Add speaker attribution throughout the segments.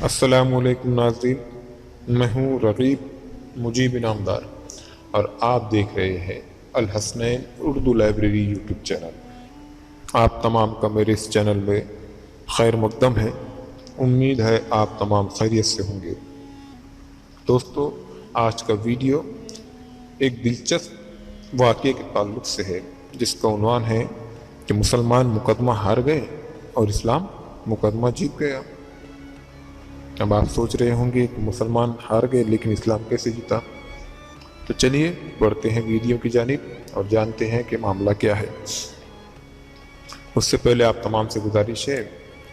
Speaker 1: السلام علیکم ناظرین، میں ہوں رغیب مجیب انعامدار اور آپ دیکھ رہے ہیں Alhasnain Urdu library YouTube channel. آپ تمام کا میرے اس چینل میں خیر مقدم ہے۔ امید ہے آپ تمام خیریت سے ہوں گے۔ دوستو، آج کا ویڈیو ایک دلچسپ واقعے کے تعلق سے ہے، جس کا عنوان ہے کہ مسلمان مقدمہ ہار گئے اور اسلام مقدمہ جیت گیا۔ اب آپ سوچ رہے ہوں گے کہ مسلمان ہار گئے لیکن اسلام کیسے جیتا؟ تو چلیے بڑھتے ہیں ویڈیو کی جانب اور جانتے ہیں کہ معاملہ کیا ہے۔ اس سے پہلے آپ تمام سے گزارش ہے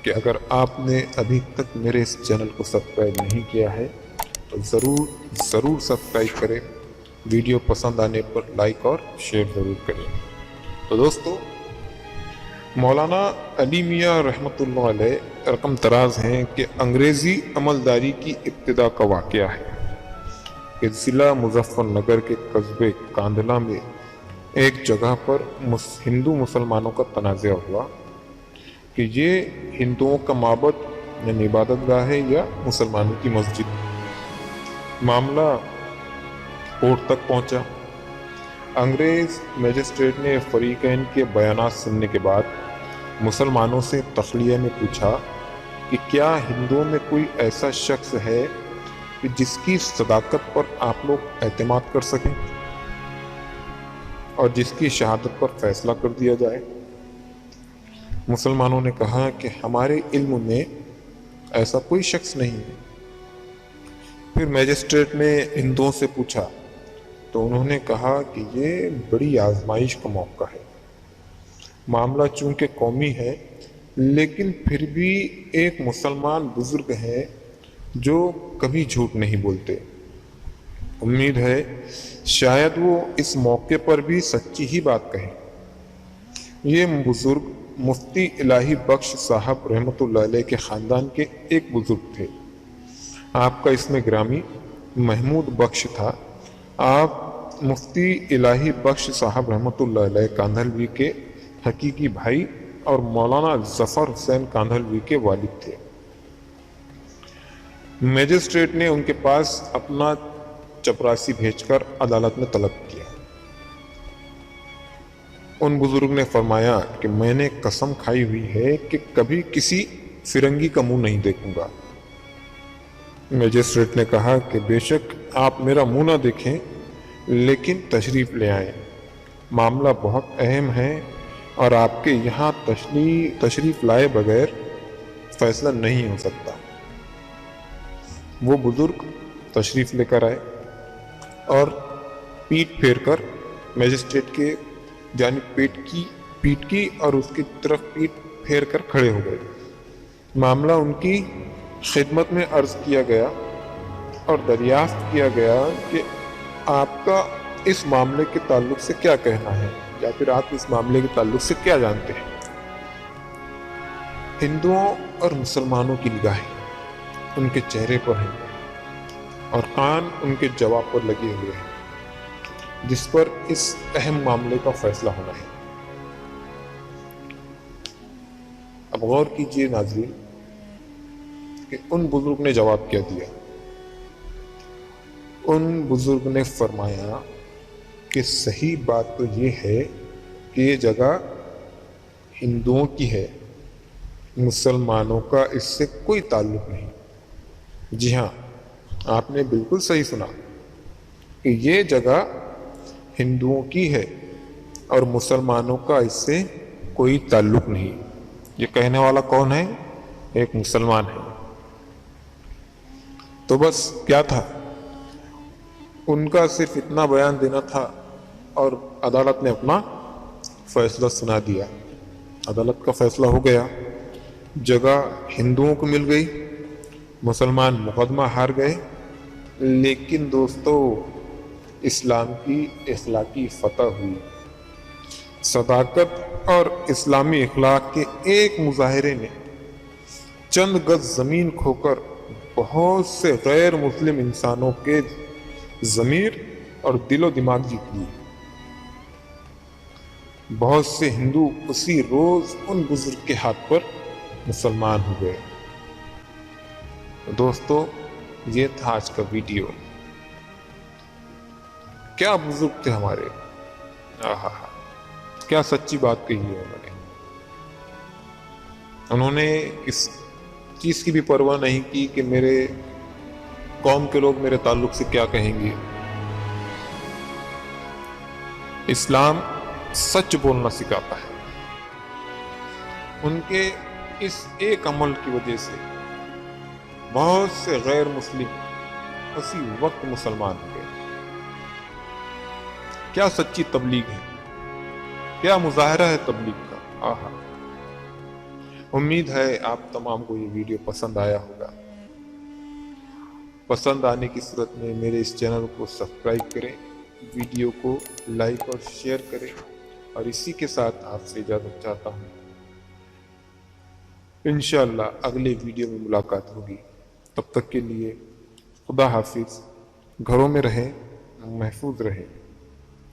Speaker 1: کہ اگر آپ نے ابھی تک میرے اس چینل کو سبسکرائب نہیں کیا ہے تو ضرور سبسکرائب کریں، ویڈیو پسند آنے پر لائک اور شیئر ضرور کریں۔ تو دوستو، مولانا علی میاں رحمۃ اللہ علیہ رقم تراز ہیں کہ انگریزی عملداری کی ابتدا کا واقعہ ہے کہ ضلع مظفر نگر کے قصبے کاندھلہ میں ایک جگہ پر ہندو مسلمانوں کا تنازع ہوا کہ یہ ہندوؤں کا معبد یعنی عبادت گاہ ہے یا مسلمانوں کی مسجد۔ معاملہ کورٹ تک پہنچا۔ انگریز میجسٹریٹ نے فریقین کے بیانات سننے کے بعد مسلمانوں سے تخلیہ میں پوچھا کہ کیا ہندوؤں میں کوئی ایسا شخص ہے کہ جس کی صداقت پر آپ لوگ اعتماد کر سکیں اور جس کی شہادت پر فیصلہ کر دیا جائے؟ مسلمانوں نے کہا کہ ہمارے علم میں ایسا کوئی شخص نہیں ہے۔ پھر میجسٹریٹ نے ہندوؤں سے پوچھا تو انہوں نے کہا کہ یہ بڑی آزمائش کا موقع ہے۔ معاملہ چونکہ قومی ہے لیکن پھر بھی ایک مسلمان بزرگ ہے جو کبھی جھوٹ نہیں بولتے۔ امید ہے شاید وہ اس موقع پر بھی سچی ہی بات کہیں۔ یہ بزرگ مفتی الہی بخش صاحب رحمۃ اللہ علیہ کے خاندان کے ایک بزرگ تھے۔ آپ کا اسم گرامی محمود بخش تھا۔ آپ مفتی الہی بخش صاحب رحمۃ اللہ علیہ کاندھلوی کے حقیقی بھائی اور مولانا ظفر حسین کاندھلوی کے والد تھے۔ میجسٹریٹ نے ان کے پاس اپنا چپراسی بھیج کر عدالت میں طلب کیا۔ ان بزرگ نے فرمایا کہ میں نے قسم کھائی ہوئی ہے کہ کبھی کسی فرنگی کا منہ نہیں دیکھوں گا۔ میجسٹریٹ نے کہا کہ بے شک آپ میرا منہ نہ دیکھیں لیکن تشریف لے آئیں، معاملہ بہت اہم ہے اور آپ کے یہاں تشریف لائے بغیر فیصلہ نہیں ہو سکتا۔ وہ بزرگ تشریف لے کر آئے اور پیٹھ پھیر کر میجسٹریٹ کے جانب پیٹ کی اور اس کی طرف پیٹھ پھیر کر کھڑے ہو گئے۔ معاملہ ان کی خدمت میں عرض کیا گیا اور دریافت کیا گیا کہ آپ کا اس معاملے کے تعلق سے کیا کہنا ہے، یا پھر آپ اس معاملے کے تعلق سے کیا جانتے ہیں؟ ہندوؤں اور مسلمانوں کی نگاہیں ان کے چہرے پر ہیں اور کان ان کے جواب پر لگے ہوئے ہیں جس پر اس اہم معاملے کا فیصلہ ہونا ہے۔ اب غور کیجئے ناظرین کہ ان بزرگ نے جواب کیا دیا۔ ان بزرگ نے فرمایا کہ صحیح بات تو یہ ہے کہ یہ جگہ ہندوؤں کی ہے، مسلمانوں کا اس سے کوئی تعلق نہیں۔ جی ہاں، آپ نے بالکل صحیح سنا کہ یہ جگہ ہندوؤں کی ہے اور مسلمانوں کا اس سے کوئی تعلق نہیں۔ یہ کہنے والا کون ہے؟ ایک مسلمان ہے۔ تو بس کیا تھا، ان کا صرف اتنا بیان دینا تھا اور عدالت نے اپنا فیصلہ سنا دیا۔ عدالت کا فیصلہ ہو گیا، جگہ ہندوؤں کو مل گئی، مسلمان مقدمہ ہار گئے۔ لیکن دوستو، اسلام کی اخلاقی فتح ہوئی۔ صداقت اور اسلامی اخلاق کے ایک مظاہرے نے چند گز زمین کھو کر بہت سے غیر مسلم انسانوں کے ضمیر اور دل و دماغ جیت لی۔ بہت سے ہندو اسی روز ان بزرگ کے ہاتھ پر مسلمان ہو گئے۔ دوستو یہ تھا آج کا ویڈیو. کیا بزرگ تھے ہمارے, کیا سچی بات کہی ہے انہوں نے اس چیز کی بھی پرواہ نہیں کی کہ میرے قوم کے لوگ میرے تعلق سے کیا کہیں گے. اسلام سچ بولنا سکھاتا ہے. ان کے اس ایک عمل کی وجہ سے بہت سے غیر مسلم اسی وقت مسلمان ہو گئے. کیا سچی تبلیغ ہے, کیا مظاہرہ ہے تبلیغ کا. امید ہے آپ تمام کو یہ ویڈیو پسند آیا ہوگا. پسند آنے کی صورت میں میرے اس چینل کو سبسکرائب کریں, ویڈیو کو لائک اور شیئر کریں, اور اسی کے ساتھ آپ سے اجازت چاہتا ہوں. انشاءاللہ اگلے ویڈیو میں ملاقات ہوگی. تب تک کے لیے خدا حافظ. گھروں میں رہیں, محفوظ رہیں.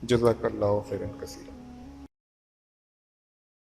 Speaker 1: جزاک اللہ خیرا کثیرا.